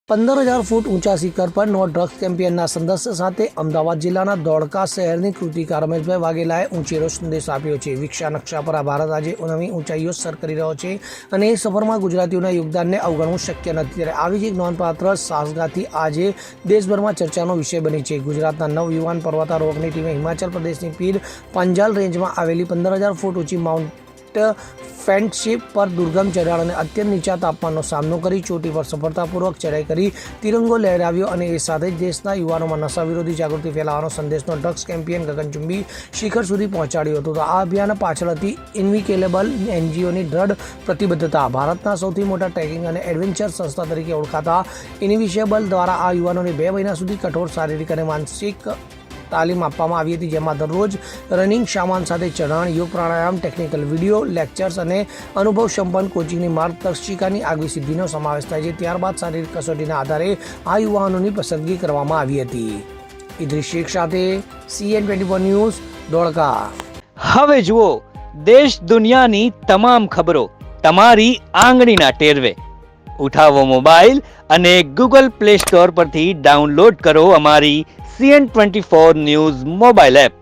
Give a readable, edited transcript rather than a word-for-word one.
15,000 ફૂટ ઊંચા શિખર પર નો ડ્રગ્સ કેમ્પેનના સંદેશ સાથે અમદાવાદ જિલ્લાના ધોળકા શહેરની કૃતિકા રમેશભાઈ વાઘેલાએ ઊંચેરો સંદેશ આપ્યો છે। વિકસા નકશા પર આ ભારત આજે નવી ઊંચાઈઓ સર કરી રહ્યો છે અને એ સફરમાં ગુજરાતીઓના યોગદાનને અવગણવું શક્ય નથી। ત્યારે આવી જ એક નોંધપાત્ર સાહસગાથી આજે દેશભરમાં ચર્ચાનો વિષય બની છે। ગુજરાતના નવયુવાન પર્વતારોહકની ટીમે હિમાચલ પ્રદેશની પીર પાંજાલ રેન્જમાં આવેલી 15,000 ફૂટ ઊંચી માઉન્ટ ફ્રેન્ડશિપ પર દુર્ગમ ચઢાણ અને અત્યંત નીચા તાપમાનનો સામનો કરી ચોટી પર સફળતાપૂર્વક ચઢાઈ કરી તિરંગો લહેરાવ્યો અને એ સાથે જ દેશના યુવાનોમાં નશા વિરોધી જાગૃતિ ફેલાવવાનો સંદેશનો ડ્રગ્સ કેમ્પેન ગગનચુંબી શિખર સુધી પહોંચાડ્યો હતો। તો આ અભિયાન પાછળ હતી ઇન્વિકેલેબલ એનજીઓની દ્રઢ પ્રતિબદ્ધતા। ભારતના સૌથી મોટા ટ્રેકિંગ અને એડવેન્ચર સંસ્થા તરીકે ઓળખાતા ઇન્વિશેબલ દ્વારા આ યુવાનોને 2 મહિના સુધી કઠોર શારીરિક અને માનસિક તાલીમ આપવામાં આવી હતી, જેમાં દરરોજ રનિંગ સામાન સાથે ચઢાણ, યોગ, પ્રાણાયામ, ટેકનિકલ વિડીયો લેક્ચર્સ અને અનુભવ સંપન્ન કોચિંગની માર્ગદર્શિકાની આગવી સિદ્ધિનો સમાવેશ થાય છે। ત્યારબાદ શારીરિક કસોટીના આધારે આ યુવાનોની પસંદગી કરવામાં આવી હતી। ઇદ્રીસ શેખ સાથે CN24 ન્યૂઝ, ધોળકા। હવે જુઓ દેશ દુનિયાની તમામ ખબરો તમારી આંગળીના ટેરવે। ઉઠાવો મોબાઈલ અને ગૂગલ પ્લે સ્ટોર પરથી ડાઉનલોડ કરો અમારી CN24 ન્યૂઝ મોબાઈલ એપ।